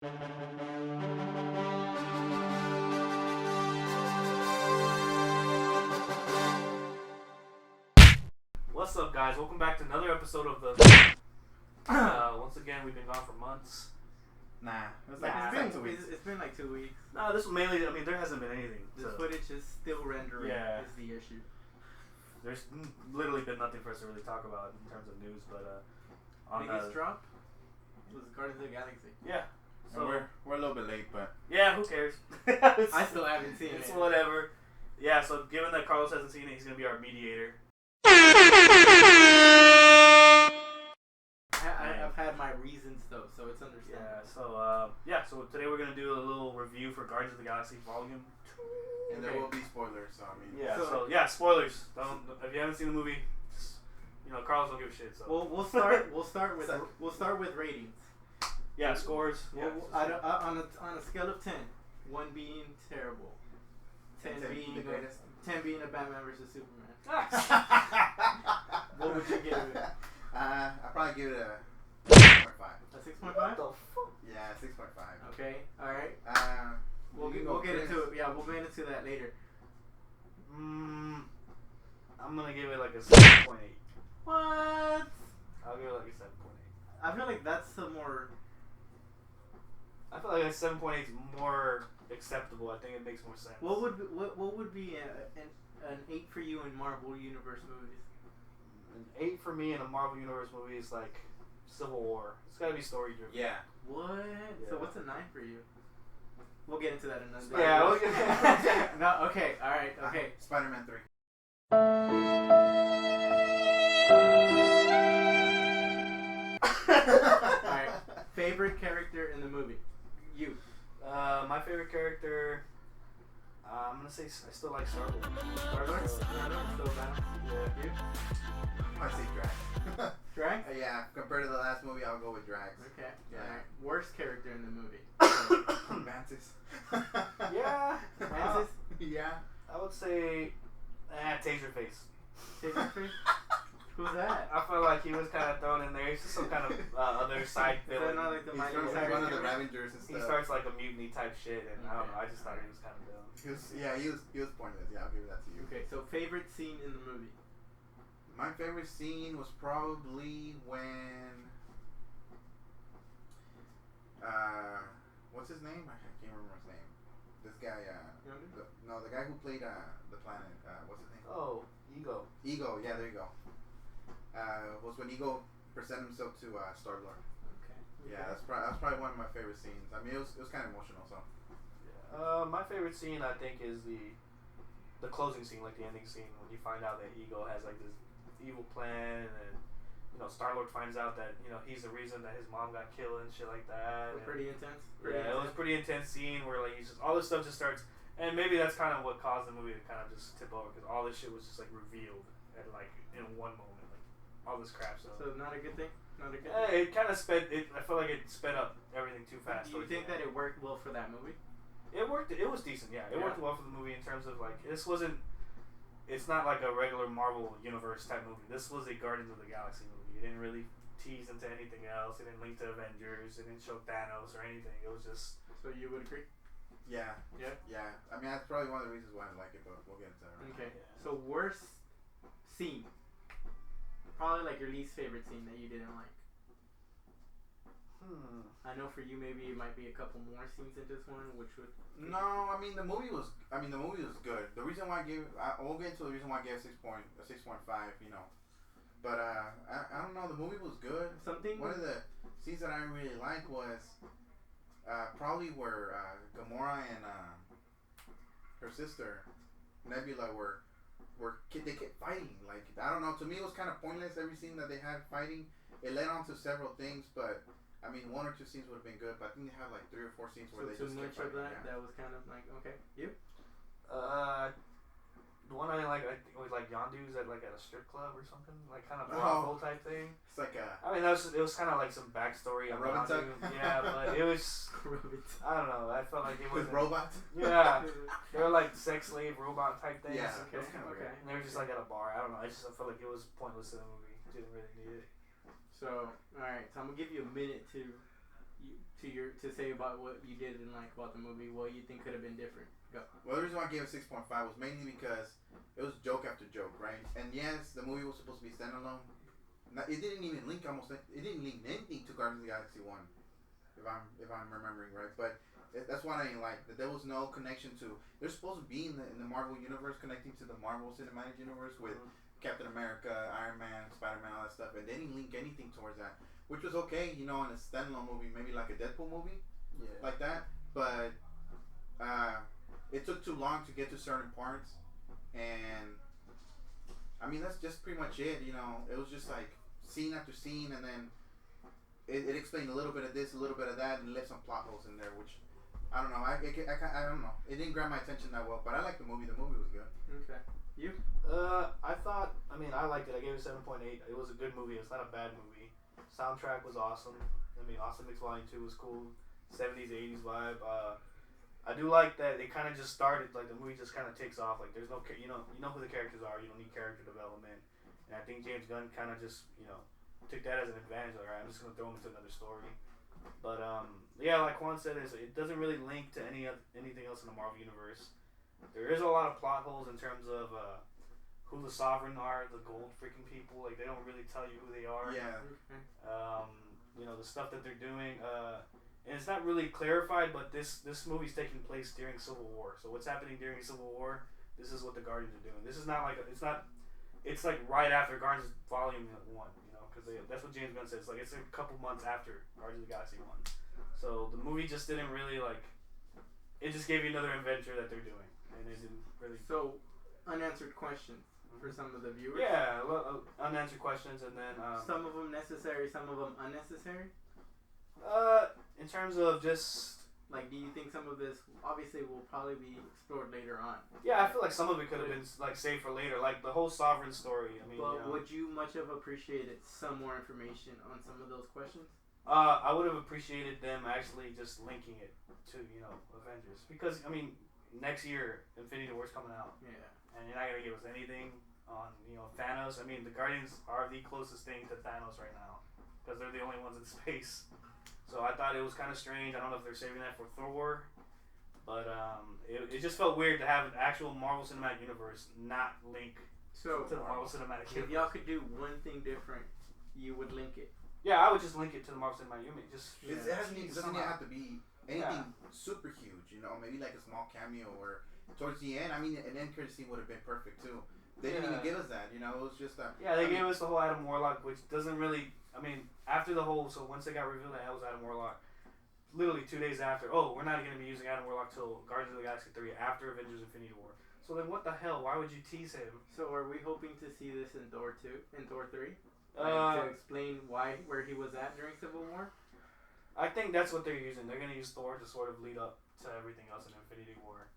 What's up, guys? Welcome back to another episode of the. Once again, we've been gone for months. It's been like 2 weeks. No, this was mainly. I mean, there hasn't been anything. This footage is still rendering. Yeah. Is the issue. There's literally been nothing for us to really talk about in terms of news, but biggest drop was Guardians of the Galaxy. Yeah. So we're a little bit late, but yeah, who cares? I still haven't seen it. It's whatever. Yeah. So given that Carlos hasn't seen it, he's gonna be our mediator. I've had my reasons though, so it's understandable. So today we're gonna do a little review for Guardians of the Galaxy Volume 2. and there will be spoilers. So I mean, Yeah. Spoilers. If you haven't seen the movie, just, Carlos don't give a shit. So We'll start with ratings. Yeah, scores. On a scale of 10, 1 being terrible, 10 being the greatest, 10 being a Batman versus Superman. What would you give it? I'd probably give it a 6.5. A 6.5? What the fuck? Yeah, 6.5. Okay, all right. We'll get into it. Yeah, we'll get into that later. I'm gonna give it like a 7.8. What? I'll give it like a 7.8. I feel like that's the more. I feel like a 7.8 is more acceptable. I think it makes more sense. What would be an 8 for you in Marvel Universe movies? An 8 for me in a Marvel Universe movie is like Civil War. It's gotta be story driven. Yeah. What? Yeah. So what's a 9 for you? We'll get into that in another. Yeah. We'll get No. Okay. All right. Okay. Spider-Man 3. Alright. Favorite character in the movie? You. My favorite character. I'm gonna say I still like Star-Lord. Star-Lord? Still Venom? Yeah. You? I say Drax. Drax? Yeah, compared to the last movie, I'll go with Drax. Okay. Yeah. Alright. Worst character in the movie? Mantis. Yeah. Francis? Yeah. I would say, Taserface. Taserface? Who's that? I feel like he was kind of thrown in there. He's just some kind of other side villain. Not like the He's one of the Ravengers and stuff. He starts like a mutiny type shit, and I don't know. I just thought he was kind of dumb. He was pointless. Yeah, I'll give that to you. Okay, so favorite scene in the movie? My favorite scene was probably when what's his name? I can't remember his name. This guy, the guy who played the planet. What's his name? Oh, Ego. Ego. Yeah, there you go. Was when Ego presented himself to Star-Lord. Okay. Yeah, that's probably one of my favorite scenes. I mean, it was kind of emotional. So. Yeah. My favorite scene I think is the closing scene, like the ending scene, when you find out that Ego has like this evil plan, and Star-Lord finds out that he's the reason that his mom got killed and shit like that. Pretty intense. It was a pretty intense scene where like all this stuff just starts, and maybe that's kind of what caused the movie to kind of just tip over, because all this shit was just like revealed at like in one moment, like all this crap. So not a good thing. Not a good. It kind of sped. I feel like it sped up everything too fast. Do you think that it worked well for that movie? It worked. It was decent. Yeah, it worked well for the movie in terms of like this wasn't. It's not like a regular Marvel Universe type movie. This was a Guardians of the Galaxy movie. It didn't really tease into anything else. It didn't link to Avengers. It didn't show Thanos or anything. It was just. So you would agree? Yeah. Yeah. Yeah. I mean, that's probably one of the reasons why I like it, but we'll get into that. Right Okay. Yeah. So worst scene. Probably like your least favorite scene that you didn't like. I know for you maybe it might be a couple more scenes in this one, which would. No, I mean the movie was good. The reason why I won't get into the reason why I gave 6.5. But I don't know. The movie was good. One of the scenes that I really liked was probably where Gamora and her sister Nebula they kept fighting. Like I don't know. To me, it was kind of pointless. Every scene that they had fighting, it led on to several things, but. I mean, 1 or 2 scenes would have been good, but I think they had like 3 or 4 scenes where they just kept fighting. Too much of that. Yeah. That was kind of like okay. You? The one I like, I think was like Yondu's at a strip club or something, like kind of brothel type thing. It's like a. I mean, it was kind of like some backstory on Yondu. Yeah, but it was. I don't know. I felt like it was with robots. Yeah, they were like sex slave robot type things. Yeah, okay. Okay. And they were just like at a bar. I don't know. I felt like it was pointless in the movie. Didn't really need it. So, alright, so I'm gonna give you a minute to to say about what you didn't like about the movie, what you think could have been different. Go. Well, the reason why I gave it 6.5 was mainly because it was joke after joke, right? And yes, the movie was supposed to be standalone. It didn't even link it didn't link anything to Guardians of the Galaxy 1, if I'm remembering right. But that's what I didn't like. That there was no connection to. They're supposed to be in the Marvel universe, connecting to the Marvel Cinematic Universe with Captain America, Iron Man, Spider-Man, all that stuff, and they didn't link anything towards that, which was okay, in a standalone movie, maybe like a Deadpool movie, like that. But it took too long to get to certain parts, and I mean that's just pretty much it. It was just like scene after scene, and then it explained a little bit of this, a little bit of that, and left some plot holes in there, which I don't know. I don't know. It didn't grab my attention that well, but I liked the movie. The movie was good. Okay. You? I liked it. I gave it 7.8. It was a good movie. It's not a bad movie. Soundtrack was awesome. Awesome Mix Volume 2 was cool. 70s, 80s vibe. I do like that it kind of just started, like the movie just kind of takes off. Like there's no, you know who the characters are. You don't need character development. And I think James Gunn kind of just, took that as an advantage. Like, all right, I'm just going to throw him into another story. But, like Juan said, it doesn't really link to anything else in the Marvel Universe. There is a lot of plot holes in terms of who the Sovereign are, the gold freaking people. Like, they don't really tell you who they are. Yeah. The stuff that they're doing. And it's not really clarified, but this movie's taking place during Civil War. So what's happening during Civil War, this is what the Guardians are doing. This is not like, it's like right after Guardians Volume 1, because that's what James Gunn says. Like, it's a couple months after Guardians of the Galaxy 1. So the movie just didn't really, it just gave you another adventure that they're doing. And it didn't really... So, unanswered questions for some of the viewers? Yeah, unanswered questions, and then... some of them necessary, some of them unnecessary? In terms of just... Like, do you think some of this, obviously, will probably be explored later on? Yeah, I feel like some of it could have been, saved for later. Like, the whole Sovereign story, But would you much have appreciated some more information on some of those questions? I would have appreciated them actually just linking it to, Avengers. Because, next year, Infinity War's coming out. Yeah. And you're not going to give us anything on, Thanos. The Guardians are the closest thing to Thanos right now. Because they're the only ones in space. So I thought it was kind of strange. I don't know if they're saving that for Thor. But it just felt weird to have an actual Marvel Cinematic Universe not link to the Marvel Cinematic Universe. If y'all could do one thing different, you would link it. Yeah, I would just link it to the Marvel Cinematic Universe. It doesn't even have to be anything super huge, maybe like a small cameo or towards the end. An end credit scene would have been perfect too. They didn't even give us that, it was just that. Yeah, they gave us the whole Adam Warlock, which doesn't really, after the whole, so once they got revealed that was Adam Warlock, literally 2 days after, we're not going to be using Adam Warlock till Guardians of the Galaxy 3 after Avengers Infinity War. So then what the hell? Why would you tease him? So are we hoping to see this in Thor 2, in Thor 3? To explain where he was at during Civil War? I think that's what they're using. They're going to use Thor to sort of lead up to everything else in Infinity War.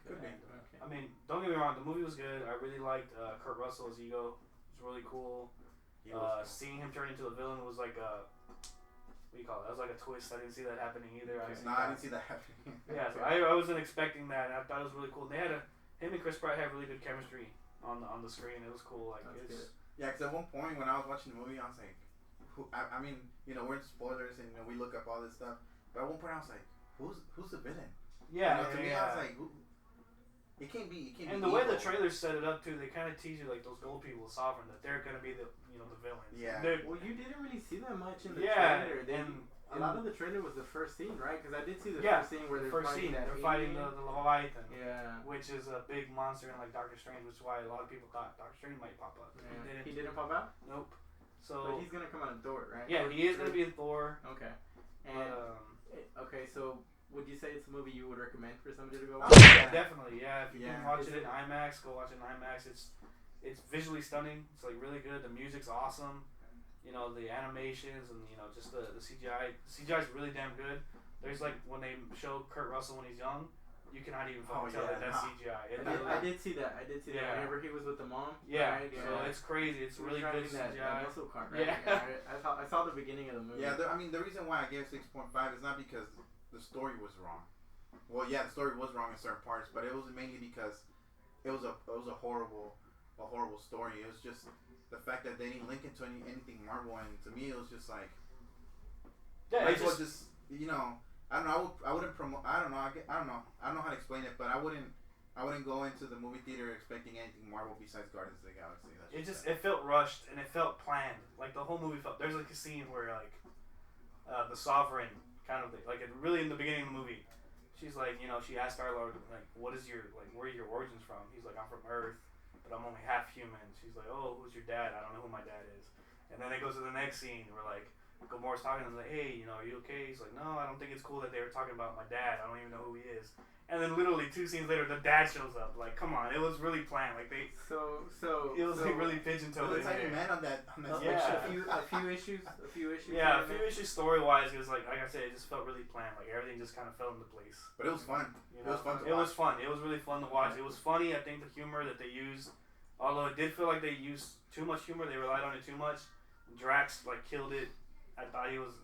Okay. And, don't get me wrong, the movie was good. I really liked Kurt Russell as Ego. It was really cool. Seeing him turn into a villain was like a... What do you call it? That was like a twist. I didn't see that happening either. I didn't see that happening. Yeah, so I wasn't expecting that. I thought it was really cool. And him and Chris Pratt had really good chemistry on the screen. It was cool. Yeah, because at one point when I was watching the movie, I was like, we're in spoilers and we look up all this stuff. But at one point I was like, who's the villain? Yeah, to me I was like, it can't be. And the way the trailers set it up too, they kind of tease you like those gold people, Sovereign, that they're gonna be the villains. Yeah. Well, you didn't really see that much in the trailer. A lot of the trailer was the first scene, right? Because I did see the first scene where they're fighting They're fighting the Leviathan. Yeah. Which is a big monster in like Doctor Strange, which is why a lot of people thought Doctor Strange might pop up. Yeah. He didn't pop out? Nope. So. But he's gonna come out in Thor, right? Yeah, he is gonna be in Thor. Okay. And so would you say it's a movie you would recommend for somebody to go watch? Yeah, definitely. Yeah, if you can watch it in IMAX, go watch it in IMAX. It's visually stunning. It's like really good. The music's awesome. The animations and just the CGI. The CGI is really damn good. There's like when they show Kurt Russell when he's young, you cannot even tell that that's CGI. I did see that. Whenever he was with the mom. Yeah. Right? So it's crazy. It's really good CGI. That muscle car, right? Yeah. I saw the beginning of the movie. Yeah. The reason why I gave 6.5 is not because the story was wrong. Well, yeah, the story was wrong in certain parts, but it was mainly because it was a horrible story. It was just the fact that they didn't link it to anything Marvel, and to me it was just like, you know, I don't know. I wouldn't promote. I don't know. I don't know. I don't know how to explain it, but I wouldn't go into the movie theater expecting anything Marvel besides Guardians of the Galaxy. It felt rushed and it felt planned. Like the whole movie felt. There's like a scene where like the Sovereign kind of like really in the beginning of the movie, she's like, you know, she asked Star-Lord like, what is your like, where are your origins from? He's like, I'm from Earth, but I'm only half human. She's like, oh, who's your dad? I don't know who my dad is. And then it goes to the next scene where like Gamora's talking to him like, hey, you know, are you okay? He's like, no, I don't think it's cool that they were talking about my dad. I don't even know who he is. And then literally 2 scenes later, the dad shows up. Like, come on, it was really planned. Like they, it was like really pigeon-toed. It's like man on that. Yeah, a few issues. Yeah, a few issues story-wise. It was like I said, it just felt really planned. Like everything just kind of fell into place. But it was fun. You know? It was fun. It was really fun to watch. It was funny. I think the humor that they used, although it did feel like they used too much humor, they relied on it too much. Drax like killed it. I thought he was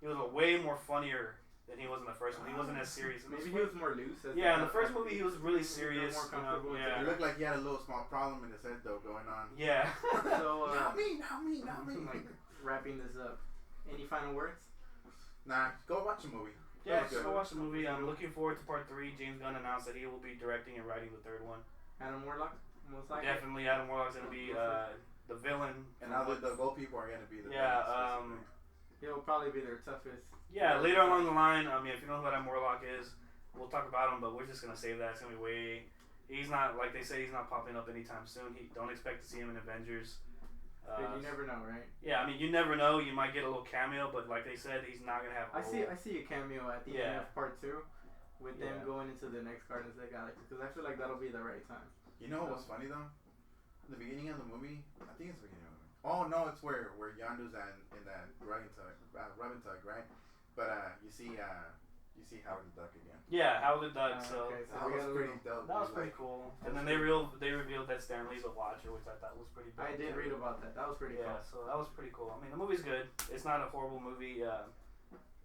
a way more funnier than he was in the first one. He wasn't as serious. Maybe he was more loose. Yeah, in the first movie he was really serious. More comfortable. Yeah. He looked like he had a little small problem in his head though going on. Yeah. So not me. Like wrapping this up. Any final words? Nah, go watch the movie. Yeah, just go watch the movie. I'm looking forward to part 3. James Gunn announced that he will be directing and writing the 3rd one. Adam Warlock, most likely. Definitely, Adam Warlock's gonna be the villain. And now the gold people are gonna be the villains. He'll probably be their toughest. Yeah, later along the line, I mean, if you know who Adam Warlock is, we'll talk about him, but we're just going to save that. It's going to be he's not, like they say, he's not popping up anytime soon. Don't expect to see him in Avengers. But you never know, right? Yeah, I mean, you never know. You might get a little cameo, but like they said, he's not going to have I see a cameo at the end of part 2 with them going into the next Guardians of the Galaxy, because I feel like that'll be the right time. You know what's funny, though? In the beginning of the movie, I think it's the beginning of the movie. Oh no, it's where Yondu's in that rubbing tug, right? But you see Howard the Duck again. Yeah, Howard the Duck. So that was pretty dope. That was pretty cool. And then they revealed that Stanley's a Watcher, which I thought was pretty dope. I did read about that. That was pretty cool. Yeah, so that was pretty cool. I mean, the movie's good. It's not a horrible movie.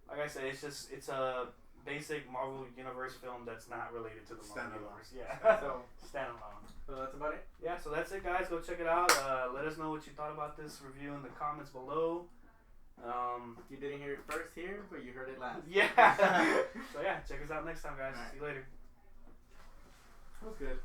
Like I said, it's a basic Marvel Universe film that's not related to the Marvel Universe. Yeah. So standalone. So that's about it? Yeah, so that's it, guys. Go check it out. Let us know what you thought about this review in the comments below. You didn't hear it first here, but you heard it last. Yeah. So yeah, check us out next time, guys. Right. See you later. That was good.